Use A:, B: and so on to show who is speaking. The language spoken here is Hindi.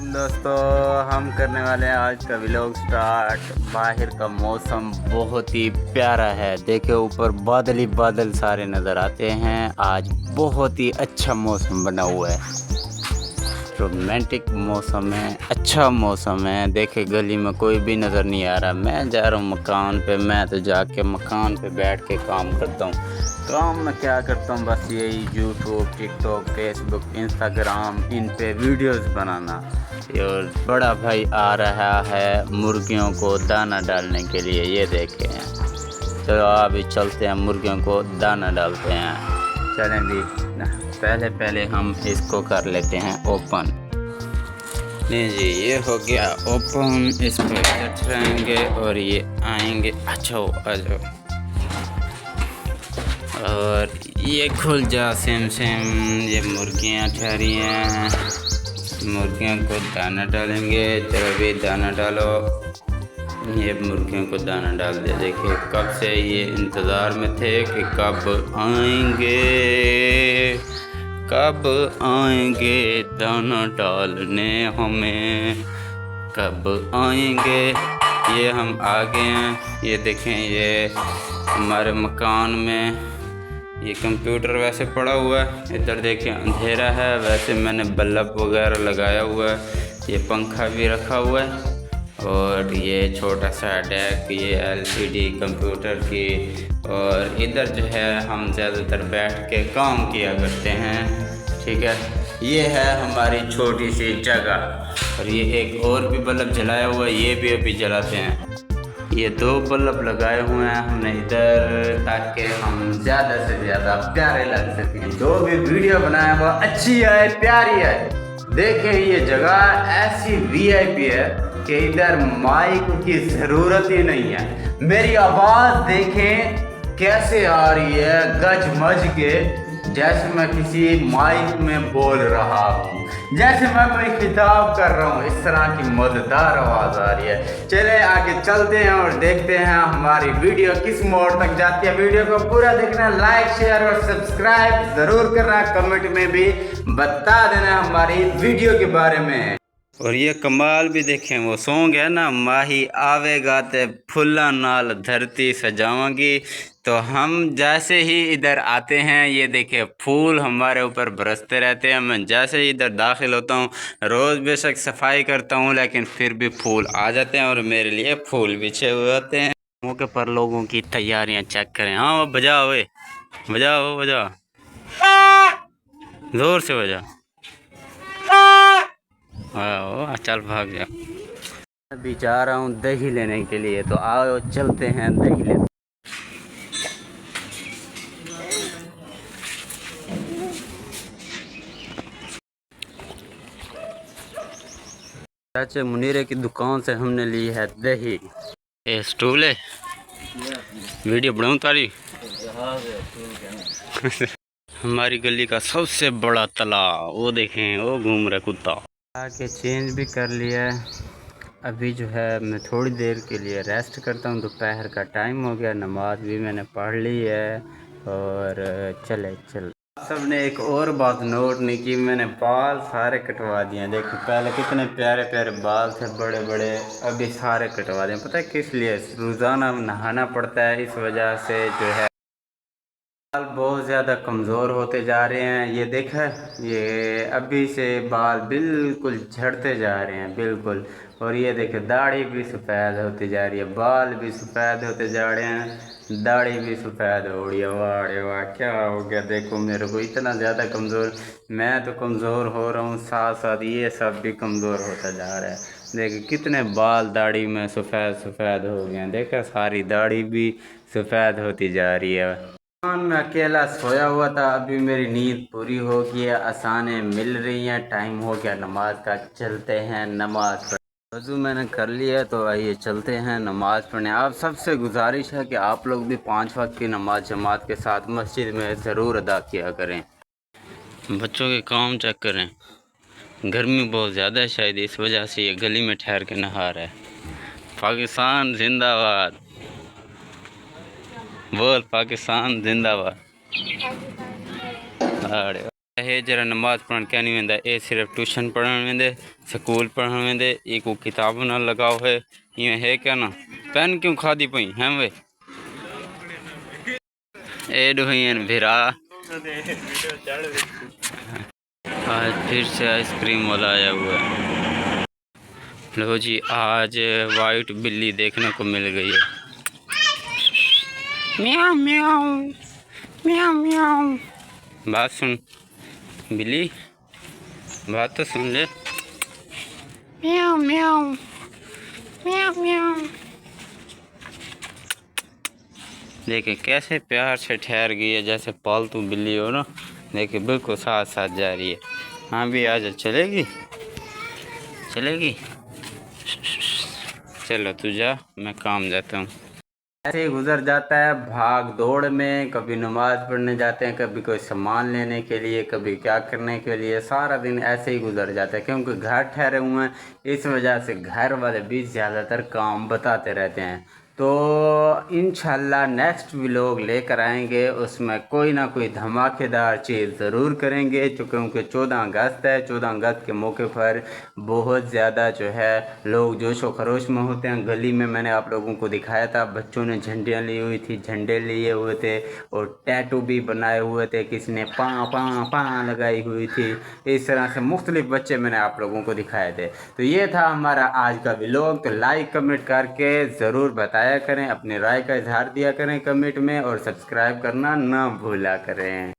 A: दोस्तों, हम करने वाले हैं आज का व्लॉग स्टार्ट। बाहर का मौसम बहुत ही प्यारा है। देखो ऊपर बादल ही बादल सारे नज़र आते हैं। आज बहुत ही अच्छा मौसम बना हुआ है, रोमांटिक मौसम है, अच्छा मौसम है। देखे गली में कोई भी नज़र नहीं आ रहा। मैं जा रहा हूँ मकान पे। मैं तो जाके मकान पे बैठ के काम करता हूँ। काम में क्या करता हूँ, बस यही यूट्यूब, टिकटॉक, फेसबुक, इंस्टाग्राम, इन पे वीडियोस बनाना। और बड़ा भाई आ रहा है मुर्गियों को दाना डालने के लिए। ये देखे हैं, चलो अभी चलते हैं, मुर्गियों को दाना डालते हैं। चलें भी, पहले हम इसको कर लेते हैं ओपन। नहीं जी, ये हो गया ओपन। इस पर बैठ रहेंगे और ये आएंगे। अच्छा आ जाओ, और ये खुल जा सेम सेम। ये मुर्गियाँ ठहरी हैं, मुर्गियों को दाना डालेंगे। चलो भी दाना डालो। ये मुर्गियों को दाना डाल दिया। देखिए कब से ये इंतज़ार में थे कि कब आएंगे, कब आएंगे दाना डालने हमें, कब आएंगे। ये हम आ गए हैं। ये देखें, ये हमारे मकान में ये कंप्यूटर वैसे पड़ा हुआ है। इधर देखिए अंधेरा है, वैसे मैंने बल्ब वगैरह लगाया हुआ है। ये पंखा भी रखा हुआ है, और ये छोटा सा डेस्क, ये एलसीडी कंप्यूटर की। और इधर जो है हम ज़्यादातर बैठ के काम किया करते हैं। ठीक है, ये है हमारी छोटी सी जगह। और ये एक और भी बल्ब जलाया हुआ है, ये भी अभी जलाते हैं। ये 2 बल्ब लगाए हुए हैं हमने इधर, ताकि हम ज़्यादा से ज़्यादा प्यारे लग सकें। जो भी वीडियो बनाए वो अच्छी है, प्यारी है। देखें ये जगह ऐसी वीआईपी है कि इधर माइक की ज़रूरत ही नहीं है। मेरी आवाज़ देखें कैसे आ रही है, गजमज के, जैसे मैं किसी माइक में बोल रहा हूँ, जैसे मैं कोई खिताब कर रहा हूँ। इस तरह की मज़ेदार आवाज़ आ रही है। चले आगे चलते हैं और देखते हैं हमारी वीडियो किस मोड़ तक जाती है। वीडियो को पूरा देखना, लाइक शेयर और सब्सक्राइब ज़रूर करना। कमेंट में भी बता देना हमारी वीडियो के बारे में। और ये कमाल भी देखें, वो सॉन्ग है ना, माही आवेगा ते फुल्ला नाल धरती सजावांगी। तो हम जैसे ही इधर आते हैं, ये देखे फूल हमारे ऊपर बरसते रहते हैं। मैं जैसे ही इधर दाखिल होता हूँ, रोज़ बेशक सफाई करता हूँ, लेकिन फिर भी फूल आ जाते हैं और मेरे लिए फूल बिछे हुए होते हैं। मौके पर लोगों की तैयारियां चेक करें। हाँ वो बजाओ, वे बजाओ, बजाओ, ज़ोर से बजाओ। हाँ चल भाग जा। अभी जा रहा हूँ दही लेने के लिए, तो आओ चलते हैं दही लेने। चाचे मुनीरे की दुकान से हमने ली है दही। ये स्टूल है, वीडियो बनाऊँ तारी। हमारी गली का सबसे बड़ा तालाब, वो देखें, वो घूम रहा कुत्ता। आके चेंज भी कर लिया है। अभी जो है मैं थोड़ी देर के लिए रेस्ट करता हूँ। दोपहर का टाइम हो गया, नमाज भी मैंने पढ़ ली है। और चले सब ने एक और बात नोट नहीं की, मैंने बाल सारे कटवा दिए। देखो पहले कितने प्यारे प्यारे बाल थे, बड़े बड़े, अभी सारे कटवा दिए। पता है किस लिए? रोज़ाना नहाना पड़ता है, इस वजह से जो है बाल बहुत ज़्यादा कमज़ोर होते जा रहे हैं। ये देखा, ये अभी से बाल बिल्कुल झड़ते जा रहे हैं, बिल्कुल। और ये देखे दाढ़ी भी सफ़ेद होती जा रही है, बाल भी सफ़ेद होते जा रहे हैं, दाढ़ी भी सफ़ेद हो रही है। वाह रे वाह, क्या हो गया? देखो मेरे को इतना ज़्यादा कमज़ोर, मैं तो कमज़ोर हो रहा हूँ, साथ साथ ये सब भी कमज़ोर होता जा रहा है। देखिए कितने बाल दाढ़ी में सफ़ेद सफ़ेद हो गए हैं। देखा, सारी दाढ़ी भी सफ़ेद होती जा रही है। मैं अकेला सोया हुआ था, अभी मेरी नींद पूरी हो गई है, आसानें मिल रही हैं। टाइम हो गया नमाज का, चलते हैं नमाज पढ़। वज़ू मैंने कर लिया है, तो आइए चलते हैं नमाज पढ़ने। आप सबसे गुजारिश है कि आप लोग भी 5 वक्त की नमाज जमात के साथ मस्जिद में ज़रूर अदा किया करें। बच्चों के काम चेक करें, गर्मी बहुत ज़्यादा है, शायद इस वजह से ये गली में ठहर के नहा रहा है। पाकिस्तान जिंदाबाद, बोल पाकिस्तान जिंदाबाद। अरे हे जरा नमाज पढ़न क्या नहीं वेंदा, ये सिर्फ ट्यूशन पढ़न वेंदे, स्कूल पढ़न वेंदे, ये को किताब ना लगाओ है। ये है क्या ना पेन क्यों खादी पई हैं वे ए डोहियन भिरा। आज फिर से आइसक्रीम वाला आया हुआ है। लो जी, आज वाइट बिल्ली देखने को मिल गई है। म्याऊ म्याऊ म्याऊ म्याऊ। बात सुन बिल्ली, बात तो सुन ले। म्याऊ म्याऊ म्याऊ म्याऊ। देखिए कैसे प्यार से ठहर गई है, जैसे पालतू बिल्ली हो ना। देखिए बिल्कुल साथ साथ जा रही है। हाँ भी आ जा, चलेगी चलेगी। चलो तू जा, मैं काम जाता हूँ। ऐसे ही गुजर जाता है भाग दौड़ में। कभी नमाज पढ़ने जाते हैं, कभी कोई सामान लेने के लिए, कभी क्या करने के लिए। सारा दिन ऐसे ही गुजर जाता है क्योंकि घर ठहरे हुए हैं। इस वजह से घर वाले भी ज़्यादातर काम बताते रहते हैं। तो इंशाल्लाह नेक्स्ट व्लॉग लेकर आएंगे, उसमें कोई ना कोई धमाकेदार चीज़ ज़रूर करेंगे। क्योंकि 14 अगस्त है, 14 अगस्त के मौके पर बहुत ज़्यादा जो है लोग जोशो खरोश में होते हैं। गली में मैंने आप लोगों को दिखाया था, बच्चों ने झंडियाँ ली हुई थी, झंडे लिए हुए थे और टैटू भी बनाए हुए थे। किसी ने पाँ पाँ पाँ लगाई हुई थी। इस तरह से मुख्तलिफ बच्चे मैंने आप लोगों को दिखाए थे। तो ये था हमारा आज का व्लॉग। तो लाइक कमेंट करके ज़रूर बताया करें, अपनी राय का इजहार दिया करें कमेंट में, और सब्सक्राइब करना ना भूला करें।